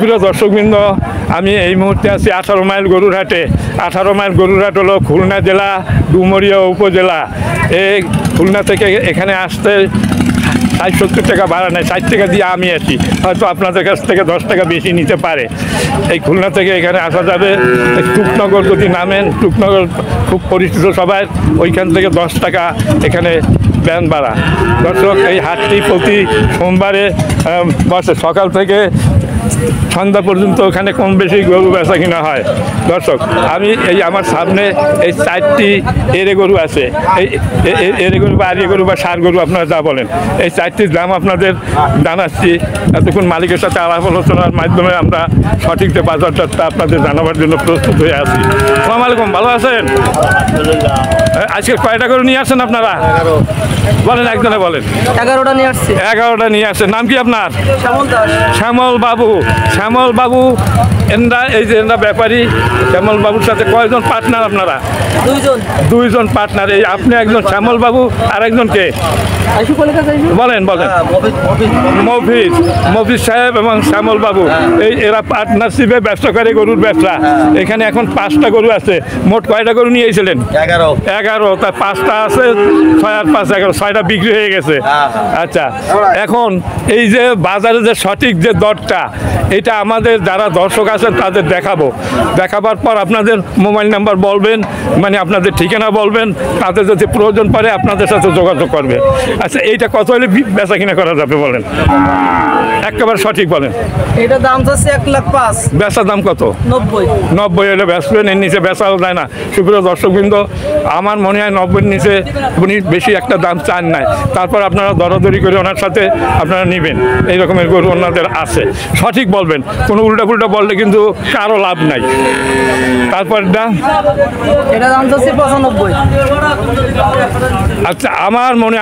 প্রিয় দর্শকবৃন্দ, আমি এই মুহূর্তে আছি 18 মাইল গরুর হাটে। 18 মাইল গরুর হাট হলো খুলনা জেলা ডুমুরিয়া উপজেলা। এই খুলনা থেকে এখানে আসতে 60-70 টাকা ভাড়া নেয়। 60 টাকা দিয়ে আমি আসি, হয়তো আপনাদের কাছ থেকে 10 টাকা বেশি নিতে পারে। এই খুলনা থেকে এখানে আসা যাবে। টুকনগর যদি নামেন, টুকনগর খুব পরিচিত সবাই, ওইখান থেকে 10 টাকা এখানে ভ্যান ভাড়া। দর্শক, এই হাটটি প্রতি সোমবারে বসে, সকাল থেকে সন্ধ্যা পর্যন্ত ওখানে কম বেশি গরু বেচা কিনা হয়। দর্শক, আমি এই আমার সামনে এই 4টি এরে গরু আছে। এই এরে গরু বা আড়িয়ে গরু বা ষাঁড় গরু আপনারা যা বলেন, এই 4টির দাম আপনাদের জানাচ্ছি। এতক্ষণ মালিকের সাথে আলাপ আলোচনার মাধ্যমে আমরা সঠিক যে বাজারটা আপনাদের জানাবার জন্য প্রস্তুত হয়ে আছি। আসসালামু আলাইকুম, ভালো আছেন? আজকে কয়টা গরু নিয়ে আসছেন আপনারা? বলেন, একজনে বলেন। 11টা নিয়ে আসছি। 11টা নিয়ে আসছেন। নাম কি আপনার? শ্যামল বাবু। শ্যামল বাবু এই যে ব্যাপারী। শ্যামল বাবুর সাথে কয়জন পার্টনার আপনারা? দুইজন পার্টনার। এই আপনি একজন, শ্যামল বাবু আর একজন কে? বলেন। মফিজ সাহেব এবং শ্যামল বাবু, এরা পার্টনারশিপে ব্যবসা করে গরুর ব্যবসা। এখানে এখন 5টা গরু আছে। মোট কয়টা গরু নিয়ে এসেছিলেন? 11। তার 5টা আছে, 6 আর 5 11, 6টা বিক্রি হয়ে গেছে। আচ্ছা, এখন এই যে বাজারে যে সঠিক যে দরটা, এটা আমাদের যারা দর্শক আছেন তাদের দেখাবার পর আপনাদের মোবাইল নাম্বার বলবেন, মানে আপনাদের ঠিকানা বলবেন, তাদের যদি প্রয়োজন পড়ে আপনাদের সাথে যোগাযোগ করবে। আচ্ছা, এইটা কত হলে বেচা কিনা করা যাবে বলেন, একেবারে সঠিক বলেন। এটা দাম যাচ্ছে 1,05,000। বেচার দাম কত? 90 হলে বেচবেন, এর নিচে বেচাও যায় না। সুপ্রিয় দর্শকবৃন্দ, আমার মনে হয় 90-এর নিচে উনি বেশি একটা দাম চান নাই। তারপর আপনারা দরাদরি করে ওনার সাথে আপনারা নেবেন। এই রকমের গরু ওনাদের আছে, সঠিক বলবেন। কোনো উল্টা পুল্টা বললে কিন্তু কারো লাভ নাই। তারপর এটা দাম যাচ্ছে 95। আচ্ছা,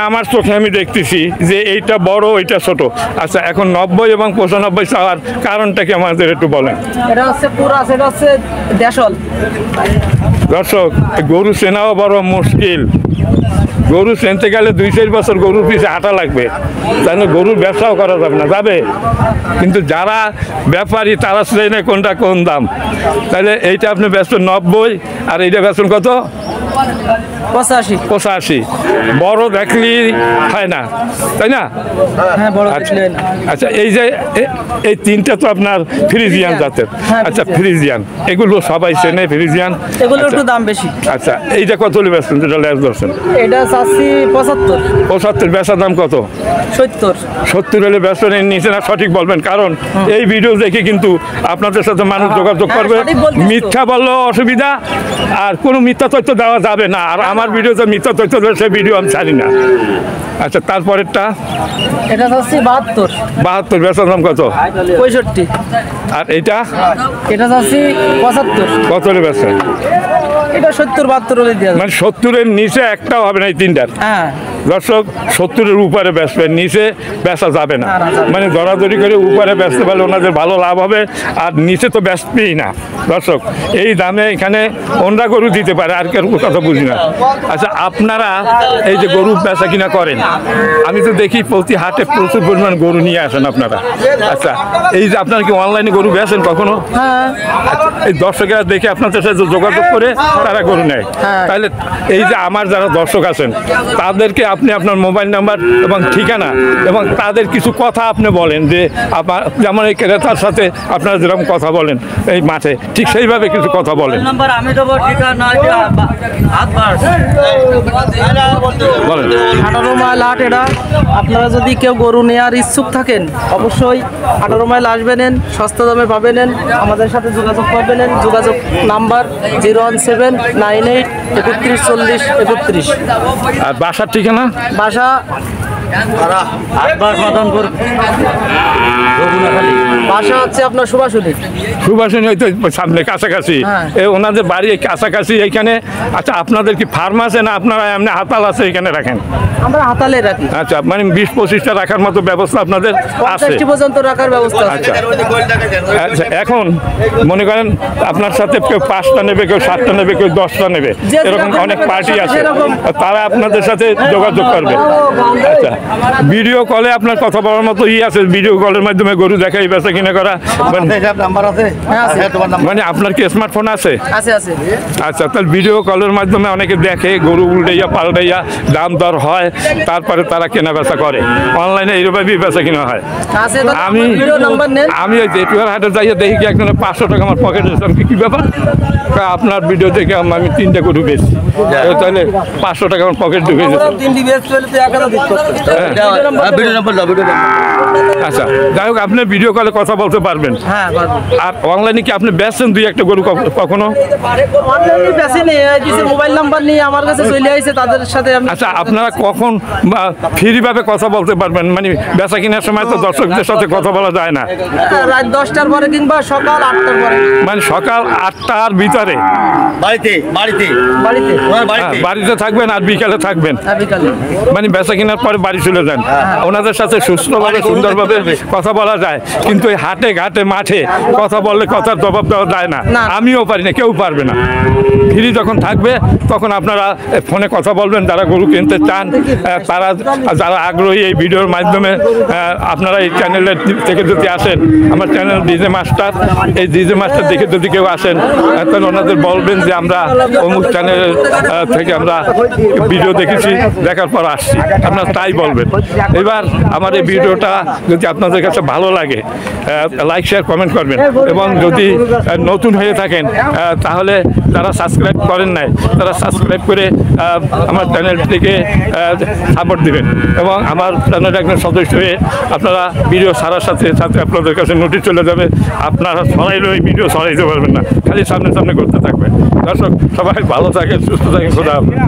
আমার চোখে আমি দেখতেছি যে এইটা বড়, এইটা ছোট। আচ্ছা, এখন 90 এবং 95 চাওয়ার কারণটা কি আমাদের একটু বলেন। এটা হচ্ছে পুরা, সেটা হচ্ছে দেশল। দর্শক, গরু চেনাও বড় মুশকিল। গরু চেনতে গেলে 2-4 বছর গরুর পিছে হাঁটা লাগবে, তাহলে গরুর ব্যবসাও করা যাবে না। যাবে, কিন্তু যারা ব্যাপারী তারা চেনে কোনটা কোন দাম। তাহলে এইটা আপনি বেচবেন 90, আর এইটা বেচবেন কত? 85। বড় দেখলি হয় না, তাই না? আচ্ছা, এই যে এই 3টা তো আপনার ফ্রিজিয়ান জাতের। আচ্ছা, ফ্রিজিয়ান এগুলো সবাই চেনে, ফ্রিজিয়ান। এগুলো একটু দাম বেশি। আচ্ছা, এইটা কত হলে বেচবেন? যেটা লেজ ধরছেন এটা চাচ্ছি 75। বেচার দাম কত? 70 হলে বেচবেন, এর নিচে না সঠিক বলবেন। কারণ এই ভিডিও দেখে কিন্তু আপনাদের সাথে মানুষ যোগাযোগ করবে। মিথ্যা বললেও অসুবিধা, আর কোনো মিথ্যা তথ্য দেওয়া যাবে না। আর আমার ভিডিওতে মিথ্যা তথ্য দেওয়া, সেই ভিডিও আমি ছাড়ি না। আচ্ছা, তারপরেরটা? এটা চাচ্ছি 72। বেচার দাম কত? 65। আর এটা চাচ্ছি 75। কত হলে বেচবেন? এটা 70-72 হলে দেওয়া, মানে 70-এর নিচে একটাও হবে না এই 3টার। হ্যাঁ দর্শক, 70-এর উপরে বেচবেন, নিচে বেচা যাবে না। মানে দরাদরি করে উপরে বেচতে পারলে ওনাদের ভালো লাভ হবে, আর নিচে তো বেচবেই না। দর্শক, এই দামে এখানে ওনরা গরু দিতে পারে, আর কেউ কথা বুঝি না। আচ্ছা, আপনারা এই যে গরু বেচা কিনা করেন, আমি তো দেখি প্রতি হাটে প্রচুর পরিমাণ গরু নিয়ে আসেন আপনারা। আচ্ছা, এই যে আপনারা কি অনলাইনে গরু বেচেন কখনো? এই দর্শকেরা দেখে আপনাদের সাথে যোগাযোগ করে তারা গরু নেয়। তাহলে এই যে আমার যারা দর্শক আছেন, তাদেরকে আপনি আপনার মোবাইল নাম্বার এবং ঠিকানা এবং তাদের কিছু কথা আপনি বলেন, যে যেমন এই ক্রেতার সাথে আপনারা যেরকম কথা বলেন এই মাঠে, ঠিক সেইভাবে কিছু কথা বলেন। বলেন। 18 মাইল হাট এটা। আপনারা যদি কেউ গরু নেওয়ার ইচ্ছুক থাকেন, অবশ্যই 18 মাইল আসবেন, সস্তা দামে পাবেন। আমাদের সাথে যোগাযোগ করবেন। যোগাযোগ নাম্বার 01798314031। আর বাসার ঠিকানা? বাসা বাসা হচ্ছে আপনার সুভাষিনী হয়তো সামনে কাছাকাছি। ওনাদের বাড়ি কাছাকাছি এইখানে। আচ্ছা, আপনাদের কি ফার্ম আছে না আপনারা এমনি হাতাল আছে এখানে রাখেন? আমরা হাতালে রাখি। আচ্ছা, মানে 20-25টা রাখার মতো ব্যবস্থা আপনাদের আছে? 50 পর্যন্ত রাখার ব্যবস্থা আছে। আচ্ছা, এখন মনে করেন আপনার সাথে কেউ 5টা নেবে, কেউ 7টা নেবে, কেউ 10টা নেবে, এরকম অনেক পার্টি আছে, তারা আপনাদের সাথে যোগাযোগ করবে। আচ্ছা, ভিডিও কলে আপনার কথা বলার মতো আছে, ভিডিও কলের মাধ্যমে গরু দেখাই বেচা কিনা করা নাম্বার আছে? হ্যাঁ, আছে। তোমার নাম্বার মানে আপনার কি স্মার্টফোন আছে? আছে আছে। আচ্ছা, তাহলে ভিডিও কলের মাধ্যমে অনেকে দেখে গরু উল্টাইয়া পাল্টাইয়া দাম দর হয়, তারপরে তারা কেনা বেচা করে। অনলাইনে এইভাবেই বেচা কিনা হয়। আছে, তাহলে আমি আমার ভিডিও নাম্বার নেন। আমি ওই জেটুয়ার হাটে যাইয়া দেখি কি একজনের 500 টাকা আমার পকেটে দিয়েছে। আমি কি ব্যাপার? কয়, আপনার ভিডিও দেখে আমি 3টা গরু বেশি, তাহলে 500 টাকা আমার পকেট ঢুকে গেছে। ভিডিও নাম্বার দাও, ভিডিও নাম্বার। আচ্ছা, যাই হোক, আপনি ভিডিও কলে কথা বলতে পারবেন। হ্যাঁ, পারবো। আর অনলাইনে কি আপনি বেচছেন 2-1টা গরু কখনো? অনলাইনে বেশি নেই, দিছে মোবাইল নাম্বার নিয়ে আমার কাছে চলে আইছে, তাদের সাথে আমি। আচ্ছা, আপনারা কখন ফ্রিভাবে কথা বলতে পারবেন? মানে বেচা কেনার সময় তো দর্শকদের সাথে কথা বলা যায় না। রাত 10টার পরে কিংবা সকাল 8টার পরে। মানে সকাল 8টার ভিতরে বাড়িতে বাড়িতে বাড়িতে। তোমার বাড়িতে বাড়িতে থাকবেন আর বিকালে থাকবেন। হ্যাঁ, বিকালে। মানে বেচা কেনার পরে বাড়ি চলে যান। ওনাদের সাথে সুস্থভাবে সুন্দরভাবে কথা বলা যায়, কিন্তু এই হাটে ঘাটে মাঠে কথা বললে কথার জবাব দেওয়া যায় না। না। আমিও পারি না, কেউ পারবে না। ফ্রি যখন থাকবে তখন আপনারা ফোনে কথা বলবেন। যারা গরু কিনতে চান, তারা যারা আগ্রহী এই ভিডিওর মাধ্যমে, আপনারা এই চ্যানেলের থেকে যদি আসেন, আমার চ্যানেল ডিজে মাস্টার, এই ডিজে মাস্টার দেখে যদি কেউ আসেন, তাহলে ওনাদের বলবেন যে আমরা অমুক চ্যানেলের থেকে আমরা ভিডিও দেখেছি, দেখার পর আসছি। আপনারা তাই বলবেন। এবার আমার এই ভিডিওটা যদি আপনাদের কাছে ভালো লাগে, লাইক শেয়ার কমেন্ট করবেন। এবং যদি নতুন হয়ে থাকেন, তাহলে যারা সাবস্ক্রাইব করেন নাই, তারা সাবস্ক্রাইব করে আমার চ্যানেলটিকে সাপোর্ট দিবেন। এবং আমার চ্যানেলের একজন সদস্য হয়ে আপনারা ভিডিও ছাড়ার সাথে সাথে আপনাদের কাছে নোটিশ চলে যাবে। আপনারা সরাইলে ওই ভিডিও সরাইতে পারবেন না, খালি সামনে সামনে করতে থাকবেন। দর্শক সবাই ভালো থাকেন, সুস্থ থাকেন, খোদা হাফেজ।